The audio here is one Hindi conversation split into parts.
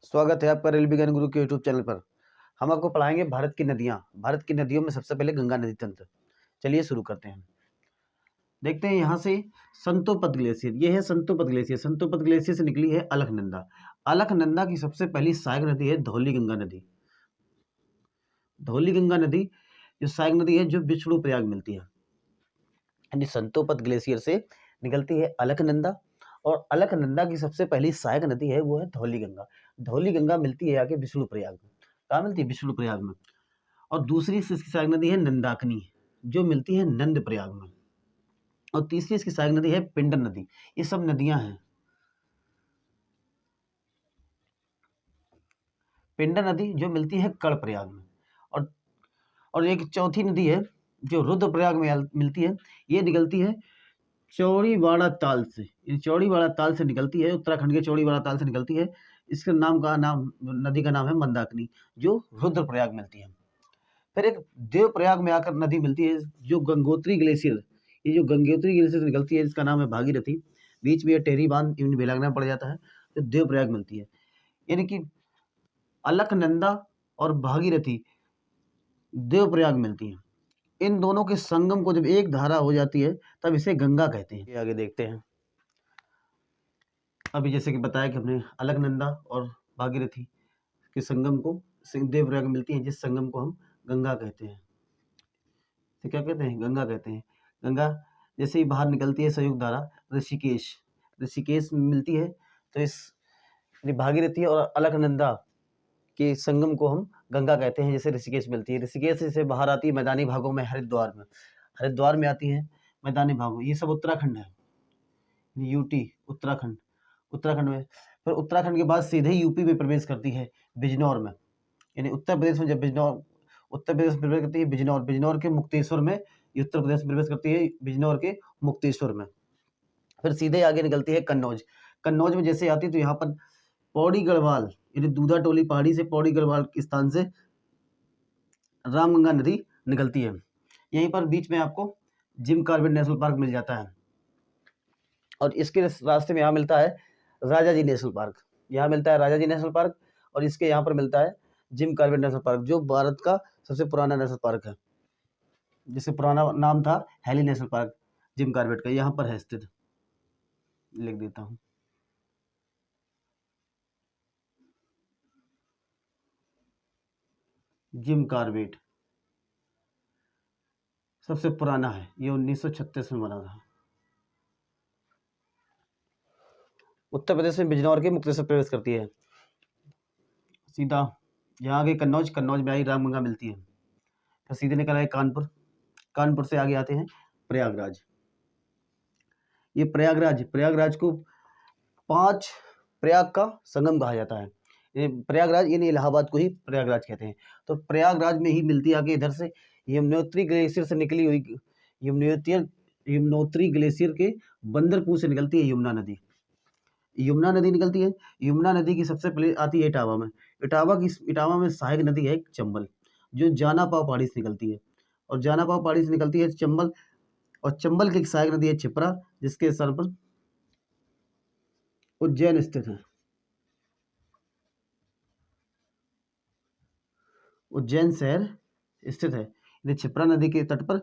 स्वागत है आपका रेल विज्ञान गुरु के यूट्यूब चैनल पर। हम आपको पढ़ाएंगे भारत की नदियाँ। भारत की नदियों में सबसे पहले गंगा नदी तंत्र। चलिए शुरू करते हैं। देखते हैं यहाँ से संतोपद ग्लेशियर। ये है संतोपद ग्लेशियर। संतोपद ग्लेशियर से निकली है अलकनंदा। अलकनंदा की सबसे पहली सहायक नदी है धौली गंगा नदी। धौली गंगा नदी जो सहायक नदी है जो विष्णु प्रयाग मिलती है, यानी संतोपद ग्लेशियर से निकलती है अलकनंदा। और अलकनंदा की सबसे पहली सहायक नदी है वो है धौली गंगा। धौली गंगा मिलती है आगे विष्णु प्रयाग में। कहाँ मिलती है? विष्णु प्रयाग में। और दूसरी इसकी सहायक नदी है नंदाकिनी, जो मिलती है नंद प्रयाग में। और तीसरी इसकी सहायक नदी है पिंडर नदी। ये सब नदियां हैं। पिंडर नदी जो मिलती है कर्ण प्रयाग में। और एक चौथी नदी है जो रुद्रप्रयाग में मिलती है। ये निकलती है चौड़ीवाड़ा ताल से। ये चौड़ीवाड़ा ताल से निकलती है, उत्तराखंड के चौड़ीवाड़ा ताल से निकलती है। इसके नाम नदी का नाम है मंदाकिनी, जो रुद्रप्रयाग मिलती है। फिर एक देवप्रयाग में आकर नदी मिलती है जो गंगोत्री ग्लेशियर। ये जो गंगोत्री ग्लेशियर से निकलती है इसका नाम है भागीरथी। बीच में टेहरी बांध इवन बेलागना पड़ जाता है, जो देवप्रयाग मिलती है। यानी कि अलकनंदा और भागीरथी देवप्रयाग मिलती है। इन दोनों के संगम को जब एक धारा हो जाती है तब इसे गंगा कहते हैं। आगे देखते हैं। अभी जैसे कि बताया कि हमने अलकनंदा और भागीरथी के संगम को देवप्रयाग मिलती है, जिस संगम को हम गंगा कहते हैं। तो क्या कहते हैं? गंगा कहते हैं। गंगा जैसे ही बाहर निकलती है संयुक्त धारा ऋषिकेश में मिलती है, तो इस भागीरथी और अलकनंदा के संगम को हम गंगा कहते हैं। जैसे ऋषिकेश मिलती है, ऋषिकेश से बाहर आती है मैदानी भागों में, हरिद्वार में आती है मैदानी भागों। ये सब उत्तराखंड है, यूटी उत्तराखंड में। फिर उत्तराखंड के बाद सीधे यूपी में प्रवेश करती है बिजनौर में। यानी उत्तर प्रदेश में जब उत्तर प्रदेश में प्रवेश करती है बिजनौर के मुक्तेश्वर में। ये उत्तर प्रदेश में प्रवेश करती है बिजनौर के मुक्तेश्वर में। फिर सीधे आगे निकलती है कन्नौज में जैसे आती है तो यहाँ पर पौड़ी गढ़वाल यानी दूधा टोली पहाड़ी से पौड़ी गढ़वाल के स्थान से रामगंगा नदी निकलती है। यहीं पर बीच में आपको जिम कॉर्बेट नेशनल पार्क मिल जाता है। और इसके रास्ते में यहाँ मिलता है राजाजी नेशनल पार्क। यहाँ मिलता है राजाजी नेशनल पार्क और इसके यहाँ पर मिलता है जिम कॉर्बेट नेशनल पार्क, जो भारत का सबसे पुराना नेशनल पार्क है। जिससे पुराना नाम था Hailey National Park, Jim Corbett का यहाँ पर है स्थित। लिख देता हूँ। जिम कॉर्बेट सबसे पुराना है, ये 1936 में बना था। उत्तर प्रदेश में बिजनौर के मुक्तेश्वर प्रवेश करती है। सीधा यहाँ आगे कन्नौज में आई रामगंगा मिलती है। तो सीधे निकल आए कानपुर से आगे आते हैं प्रयागराज। ये प्रयागराज को 5 प्रयाग का संगम कहा जाता है। ये प्रयागराज यानी इलाहाबाद को ही प्रयागराज कहते हैं। तो प्रयागराज में ही मिलती है आगे इधर से यमुनोत्री ग्लेशियर से निकली हुई यमुनोत्री ग्लेशियर के बंदरपुर से निकलती है यमुना नदी निकलती है। यमुना नदी की सबसे पहले आती है इटावा में। इटावा में सहायक नदी है चंबल, जो जानापाव पहाड़ी से निकलती है। और जानापाव पहाड़ी से निकलती है चंबल। और चंबल की सहायक नदी है छिप्रा, जिसके सर पर उज्जैन स्थित है। उज्जैन शहर स्थित है। छिप्रा नदी के तट पर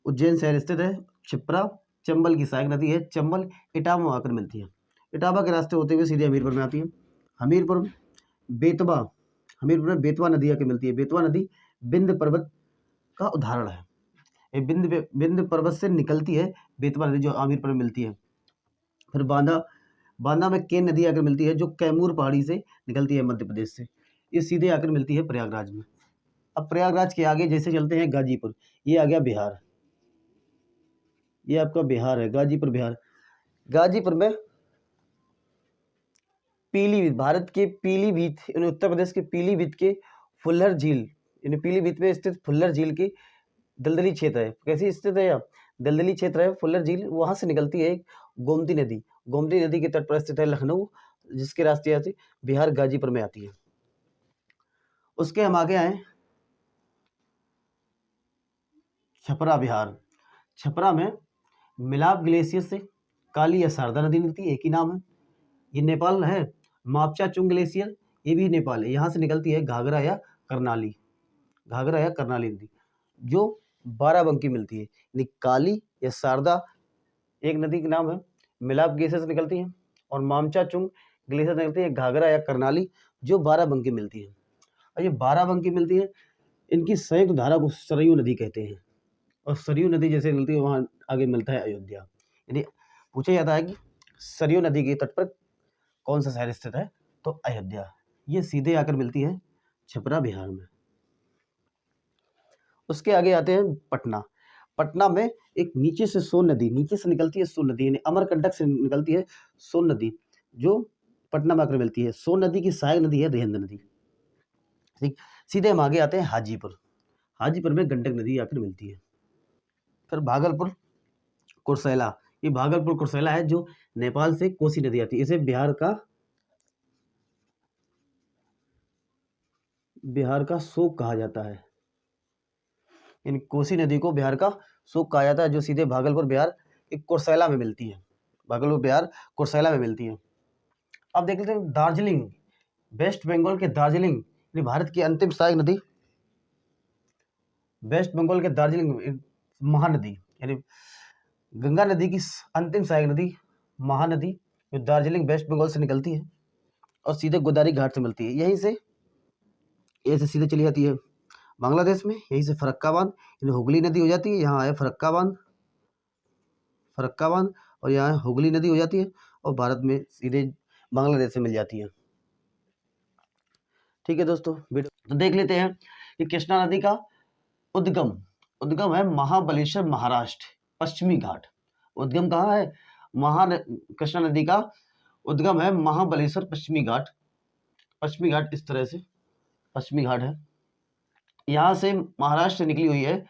उज्जैन शहर स्थित है। छिप्रा चंबल की सहायक नदी है। चंबल इटावा में आकर मिलती है। इटावा के रास्ते होते हुए सीधे हमीरपुर में आती है। हमीरपुर में बेतवा नदी आके मिलती है। बेतवा नदी बिंद पर्वत का उदाहरण है। ये बिंद पर्वत से निकलती है बेतवा नदी, जो हमीरपुर में मिलती है। फिर बांदा में केन नदी आकर मिलती है, जो कैमूर पहाड़ी से निकलती है मध्य प्रदेश से। ये सीधे आकर मिलती है प्रयागराज में। अब प्रयागराज के आगे जैसे चलते हैं गाजीपुर। ये आ गया बिहार। ये आपका बिहार है, गाजीपुर बिहार। गाजीपुर में पीलीभीत, भारत के पीलीभीत यानी उत्तर प्रदेश के पीलीभीत के फुल्लर झील, यानी पीलीभीत में स्थित फुल्लर झील की दलदली क्षेत्र है। कैसी स्थित है? दलदली क्षेत्र है फुल्लर झील। वहां से निकलती है एक गोमती नदी के तट पर स्थित है लखनऊ, जिसके रास्ते से बिहार गाजीपुर में आती है। उसके हम आगे आए छपरा बिहार। छपरा में मिलाप ग्लेशियर से काली या शारदा नदी निकलती है, एक ही नाम है। ये नेपाल है। मापचा चुंग ग्लेशियर ये भी नेपाल है। यहाँ से निकलती है घाघरा या करनाली, घाघरा या करनाली नदी, जो बाराबंकी मिलती है। यानी काली या शारदा एक नदी का नाम है, मिलाप ग्लेशियर से निकलती है, और मामचाचुंग ग्लेशियर से निकलती है घाघरा या करनाली, जो बाराबंकी मिलती है। और ये बाराबंकी मिलती है, इनकी संयुक्त धारा को सरयू नदी कहते हैं। और सरयू नदी जैसे मिलती है वहाँ आगे मिलता है अयोध्या। यदि पूछा जाता है कि सरयू नदी के तट पर कौन सा शहर स्थित है, तो अयोध्या। ये सीधे आकर मिलती है छपरा बिहार में। उसके आगे आते हैं पटना। पटना में एक नीचे से सोन नदी, नीचे से निकलती है सोन नदी, यानी अमरकंटक से निकलती है सोन नदी, जो पटना में आकर मिलती है। सोन नदी की सहायक नदी है रेहंद नदी। ठीक, सीधे हम आगे आते हैं हाजीपुर। हाजीपुर में गंडक नदी आकर मिलती है। फिर भागलपुर कुर्सेला, ये भागलपुर कुर्सेला है, जो नेपाल से कोसी नदी आती है। इसे बिहार का शोक कहा जाता है। इन कोसी नदी को बिहार का शोक कहा जाता है, जो सीधे भागलपुर बिहार एक कुर्सेला में मिलती है। भागलपुर बिहार कुर्सेला में मिलती है। अब देख लेते हैं दार्जिलिंग, वेस्ट बंगाल के दार्जिलिंग, भारत की अंतिम सहायक नदी, वेस्ट बंगाल के दार्जिलिंग महानदी, यानी गंगा नदी की अंतिम सहायक नदी महानदी, जो दार्जिलिंग वेस्ट बंगाल से निकलती है और सीधे गोदावरी घाट से मिलती है। यहीं से ऐसे सीधे चली जाती है बांग्लादेश में, यहीं से फरक्का बांध, यानी हुगली नदी हो जाती है। यहाँ है फरक्का बांध, और यहाँ हुगली नदी हो जाती है, और भारत में सीधे बांग्लादेश से मिल जाती है। ठीक है दोस्तों, तो देख लेते हैं कि कृष्णा नदी का उद्गम है महाबलेश्वर महाराष्ट्र, पश्चिमी घाट। उद्गम कहाँ है? कृष्णा नदी का उद्गम है महाबलेश्वर पश्चिमी घाट। पश्चिमी घाट इस तरह से पश्चिमी घाट है, यहाँ से महाराष्ट्र से निकली हुई है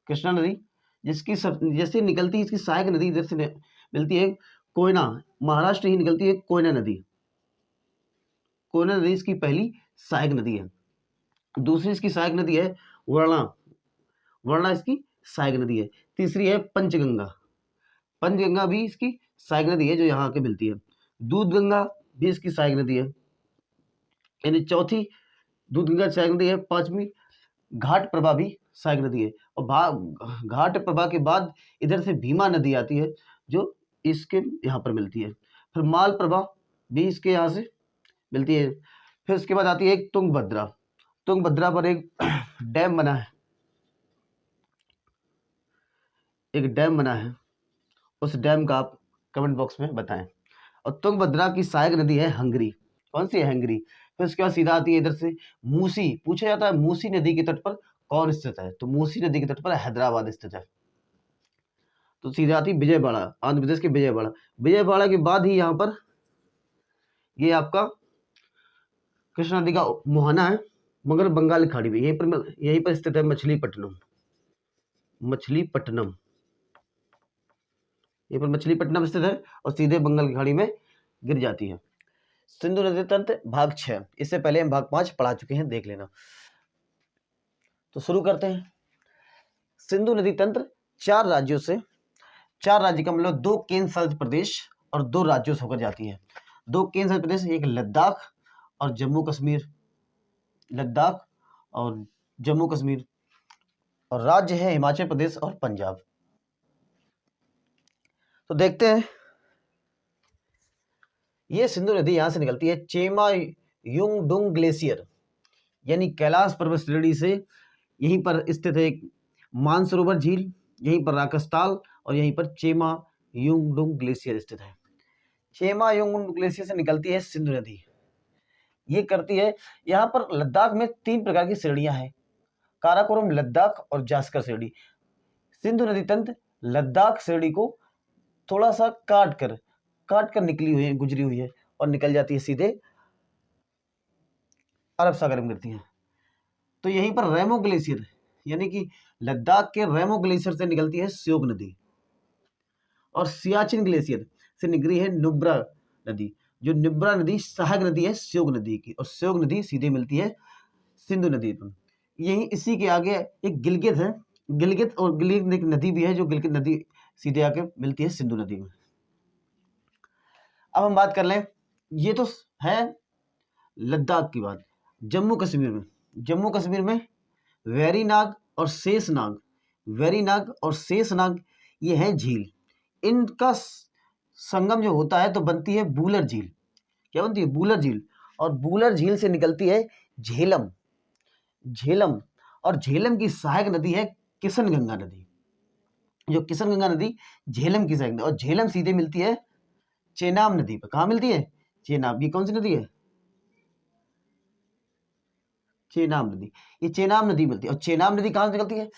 कृष्णा नदी, जिसकी जैसे निकलती है इसकी सहायक नदी इधर से मिलती है कोयना, महाराष्ट्र ही निकलती है कोयना नदी। कोयना नदी इसकी पहली सहायक नदी है। दूसरी इसकी सहायक नदी है वर्णा इसकी सहायक नदी है। तीसरी है पंचगंगा भी इसकी सहायक नदी है, जो यहाँ आके मिलती है। दूधगंगा भी इसकी सहायक नदी है, यानी चौथी दूधगंगा सहायक नदी है। पांचवी घाट प्रभा भी सहायक नदी है, और घाट प्रभा के बाद इधर से भीमा नदी आती है, जो इसके यहाँ पर मिलती है। फिर माल प्रभा भी इसके यहाँ से मिलती है। फिर उसके बाद आती है एक तुंगभद्रा पर एक डैम बना है, उस डैम का आप कमेंट बॉक्स में बताएं। और तुंगभद्रा की सहायक नदी है हंगरी। कौन सी है? हंगरी। फिर उसके बाद सीधा आती है इधर से मूसी। पूछा जाता है मूसी नदी के तट पर कौन स्थित है, तो मूसी नदी के तट पर हैदराबाद स्थित है। तो सीधा आती विजयवाड़ा, आंध्र प्रदेश के विजयवाड़ा के बाद ही यहाँ पर ये आपका कृष्णा नदी का मुहाना है, मगर बंगाल की खाड़ी में। यहीं पर स्थित है मछलीपट्टनम। यहीं पर मछलीपट्टनम स्थित है, और सीधे बंगाल की खाड़ी में गिर जाती है। सिंधु नदी तंत्र भाग 6, इससे पहले हम भाग 5 पढ़ा चुके हैं, देख लेना। तो शुरू करते हैं। सिंधु नदी तंत्र 4 राज्यों का मतलब 2 केंद्र शासित प्रदेश और 2 राज्यों से होकर जाती है। 2 केंद्र शासित प्रदेश, एक लद्दाख और जम्मू कश्मीर, और राज्य है हिमाचल प्रदेश और पंजाब। तो देखते हैं, ये सिंधु नदी यहां से निकलती है चेमा युंगडुंग ग्लेशियर, यानी कैलाश पर्वत श्रेणी से। यहीं पर स्थित है एक मानसरोवर झील, यहीं पर राकसताल, और यहीं पर चेमा युंगडुंग ग्लेशियर स्थित है। चेमा युंगडुंग ग्लेशियर से निकलती है सिंधु नदी। ये करती है, यहाँ पर लद्दाख में 3 प्रकार की श्रेणियां हैं, काराकोरम, लद्दाख और जास्कर श्रेणी। सिंधु नदी तंत्र लद्दाख श्रेणी को थोड़ा सा काट कर गुजरी हुई है, और निकल जाती है सीधे अरब सागर में गिरती है। तो यहीं पर रेमो ग्लेशियर, यानी कि लद्दाख के रेमो ग्लेशियर से निकलती है श्योक नदी, और सियाचिन ग्लेशियर से निकली है नुब्रा नदी, जो नुब्रा नदी सहायक नदी है श्योक नदी की, और श्योक नदी सीधे मिलती है सिंधु नदी पर। यही इसी के आगे एक गिलगित है, गिलगित एक नदी भी है, जो गिलगित नदी सीधे आके मिलती है सिंधु नदी में। अब हम बात कर लें, ये तो है लद्दाख की बात, जम्मू कश्मीर में वेरीनाग और शेषनाग, वेरीनाग और शेषनाग ये है झील, इनका संगम जो होता है तो बनती है बूलर झील। क्या बनती है? बूलर झील। और बूलर झील से निकलती है झेलम, झेलम, और झेलम की सहायक नदी है किशनगंगा नदी। जो किशनगंगा नदी झेलम की सहायक नदी, और झेलम सीधे मिलती है चेनाब नदी पर। कहाँ मिलती है? चेनाब। ये कौन सी नदी है? चेनाब नदी। ये चेनाब नदी मिलती है। और चेनाब नदी कहाँ से निकलती है?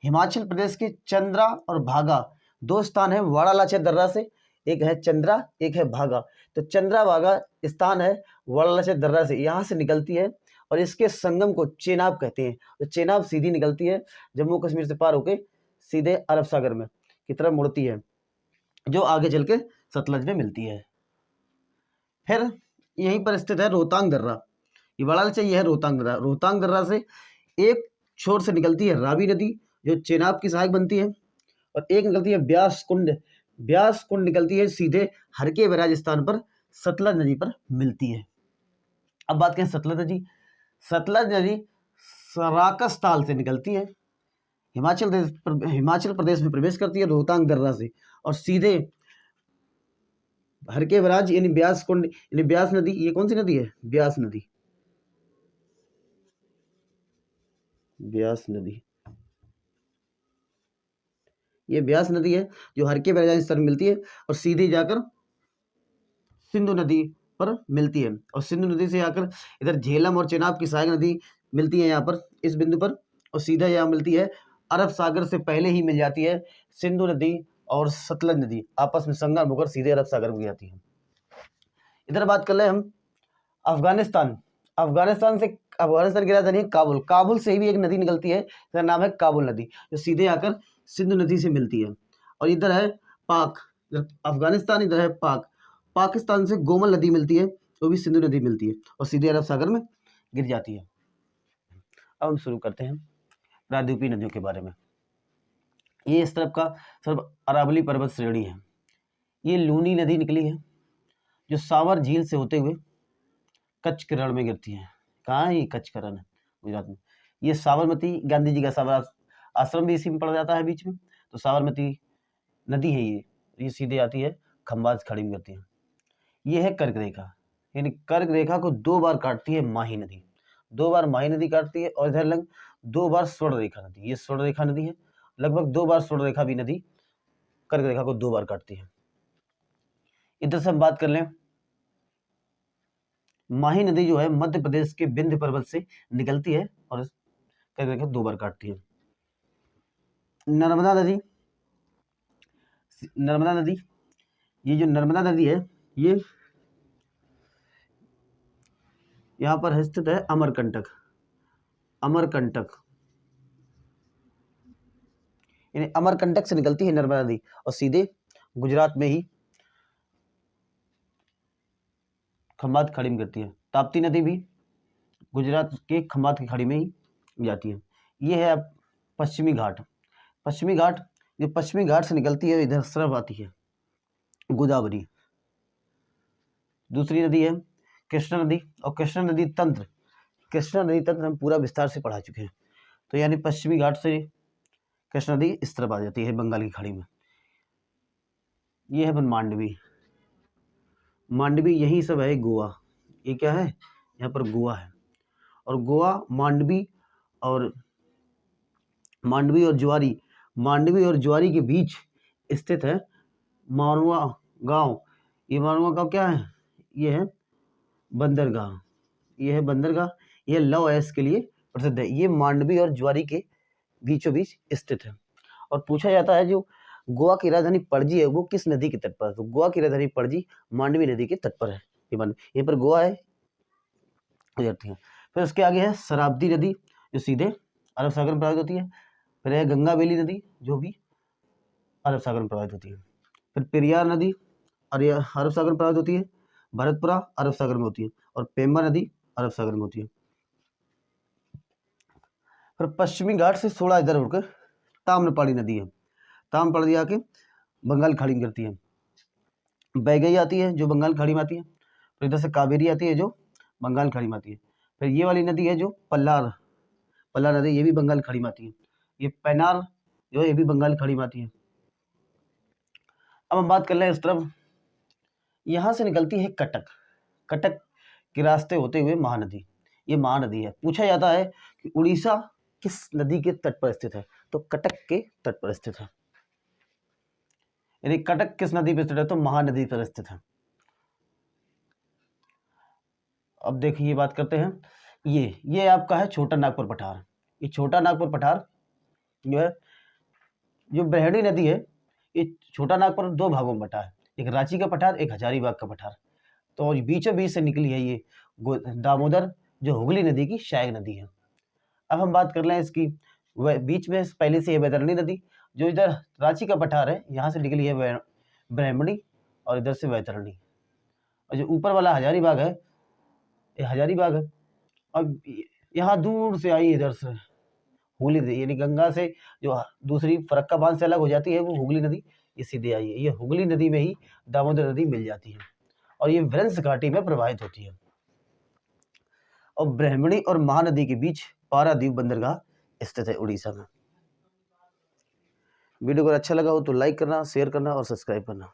हिमाचल प्रदेश के चंद्रा और भागा दो स्थान है वाड़ालाचा दर्रा से, एक है चंद्रा, एक है भागा। तो चंद्रा भागा स्थान है वाड़ालाचा दर्रा से, यहाँ से निकलती है और इसके संगम को चेनाब कहते हैं। तो चेनाब सीधी निकलती है जम्मू कश्मीर से पार होके सीधे अरब सागर में की तरफ मुड़ती है, जो आगे चल के सतलज में मिलती है। फिर यहीं पर स्थित है रोहतांग दर्रा। ये वाड़ालाचा, ये है रोहतांग दर्रा। रोहतांग दर्रा से एक छोर से निकलती है रावी नदी जो चेनाब की सहायक बनती है, और एक निकलती है ब्यास कुंड। ब्यास कुंड निकलती है सीधे हरके बैराज स्थान पर सतलज नदी पर मिलती है। अब बात करें सतलज नदी। सतलज नदी सराकस ताल से निकलती है, हिमाचल प्रदेश में प्रवेश करती है रोहतांग दर्रा से, और सीधे हरके बैराज यानी ब्यास कुंड यानी ब्यास नदी। ये कौन सी नदी है? ब्यास नदी। ब्यास नदी, ये ब्यास नदी है जो हरके बैराज स्थान में मिलती है और सीधे जाकर सिंधु नदी पर मिलती है, और सिंधु नदी से आकर इधर झेलम और चेनाब की सहायक नदी मिलती है यहाँ पर इस बिंदु पर, और सीधा यहाँ मिलती है अरब सागर से पहले ही मिल जाती है सिंधु नदी और सतलज नदी आपस में संगम होकर सीधे अरब सागर में जाती है। इधर बात कर ले हम अफगानिस्तान। अफगानिस्तान की राजधानी है काबुल। काबुल से भी एक नदी निकलती है जिसका नाम है काबुल नदी, जो सीधे आकर सिंधु नदी से मिलती है। और इधर है पाक, अफगानिस्तान, इधर है पाक। पाकिस्तान से गोमल नदी मिलती है, वो भी सिंधु नदी मिलती है और सीधे अरब सागर में गिर जाती है। अब हम शुरू करते हैं प्रायद्वीपीय नदियों के बारे में। ये इस तरफ का सिर्फ अरावली पर्वत श्रेणी है। ये लूनी नदी निकली है जो सावर झील से होते हुए कच्छ के रण में गिरती है। कहाँ है ये? कच्छ का रण है गुजरात में। ये साबरमती, गांधी जी का साबर आश्रम भी इसी में पड़ जाता है बीच में, तो साबरमती नदी है ये सीधे आती है खंबात खाड़ी में गिरती है। ये है कर्क रेखा, यानी कर्क रेखा को दो बार काटती है माही नदी, दो बार माही नदी काटती है, और इधर लग दो बार स्वर्ण रेखा नदी। ये स्वर्ण रेखा नदी है, लगभग दो बार स्वर्ण रेखा भी नदी कर्क रेखा को दो बार काटती है। इधर से हम बात कर लें, माही नदी जो है मध्य प्रदेश के विंध्य पर्वत से निकलती है और कर्क रेखा दो बार काटती है। नर्मदा नदी, नर्मदा नदी, ये जो नर्मदा नदी है ये यहाँ पर स्थित है अमरकंटक। अमरकंटक यानी अमरकंटक से निकलती है नर्मदा नदी और सीधे गुजरात में ही खंबात खाड़ी में गिरती है। ताप्ती नदी भी गुजरात के खंबात की खाड़ी में ही जाती है। ये है अब पश्चिमी घाट। पश्चिमी घाट, जो पश्चिमी घाट से निकलती है इधर सरफ आती है गोदावरी। दूसरी नदी है कृष्णा नदी, और कृष्णा नदी तंत्र हम पूरा विस्तार से पढ़ा चुके हैं। तो यानी पश्चिमी घाट से कृष्णा नदी इस तरफ आ जाती है बंगाल की खाड़ी में। ये है मांडवी। मांडवी यही सब है गोवा। ये क्या है? यहाँ पर गोवा है, और गोवा मांडवी और ज्वारी के बीच स्थित है मारवा गांव। ये मारवा गांव क्या है? ये है बंदरगाह। ये है बंदरगाह, ये लव ऐश के लिए प्रसिद्ध है। ये मांडवी और ज्वारी के बीचों बीच स्थित है। और पूछा जाता है जो गोवा की राजधानी पणजी है वो किस नदी के तट पर है? तो गोवा की राजधानी पणजी मांडवी नदी के तट पर है। ये पर गोवा है जाती है। फिर उसके आगे है शरावती नदी जो सीधे अरब सागर में प्रवाहित होती है। फिर है गंगा बेली नदी जो भी अरब सागर में प्रवाहित होती है। फिर पेरियार नदी अरब सागर में प्रवाहित होती है। भरतपुरा अरब सागर में होती है, और पेम्बा नदी अरब सागर में होती है। फिर पश्चिमी घाट से थोड़ा इधर होकर ताम्रपाणी नदी है। ताम्रपाणी नदी आके बंगाल खाड़ी में गिरती है। बैगई आती है जो बंगाल खाड़ी में आती है। फिर इधर से कावेरी आती है जो बंगाल खाड़ी में आती है। फिर ये वाली नदी है जो पल्लार नदी, ये भी बंगाल खाड़ी में आती है। ये पेनार जो है ये भी बंगाल खाड़ी में आती है। अब हम बात कर लें इस तरफ, यहाँ से निकलती है कटक। कटक के रास्ते होते हुए महानदी, ये महानदी है। पूछा जाता है कि उड़ीसा किस नदी के तट पर स्थित है, तो कटक के तट पर स्थित है। यानी कटक किस नदी पर स्थित है, तो महानदी पर स्थित है। अब देखिए बात करते हैं, ये आपका है छोटा नागपुर पठार। ये छोटा नागपुर पठार जो है, जो ब्रह्मणी नदी है, ये छोटा नागपुर दो भागों में बटा है, एक रांची का पठार, एक हजारीबाग का पठार। तो बीचों बीच से निकली है ये दामोदर, जो हुगली नदी की सहायक नदी है। अब हम बात कर लें इसकी, बीच में पहले से है वैतरणी नदी, जो इधर रांची का पठार है यहाँ से निकली है ब्राह्मणी, और इधर से वैतरणी। और जो ऊपर वाला हजारीबाग है, ये हजारीबाग है। अब यहाँ दूर से आई इधर से हुगली नदी, यानी गंगा से जो दूसरी फरक्का बांध से अलग हो जाती है वो हुगली नदी, ये सीधे आई है। ये हुगली नदी में ही दामोदर नदी मिल जाती है और ये विंध्य घाटी में प्रवाहित होती है। और ब्राह्मणी और महानदी के बीच पारादीप बंदरगाह स्थित है उड़ीसा में। वीडियो अगर अच्छा लगा हो तो लाइक करना, शेयर करना और सब्सक्राइब करना।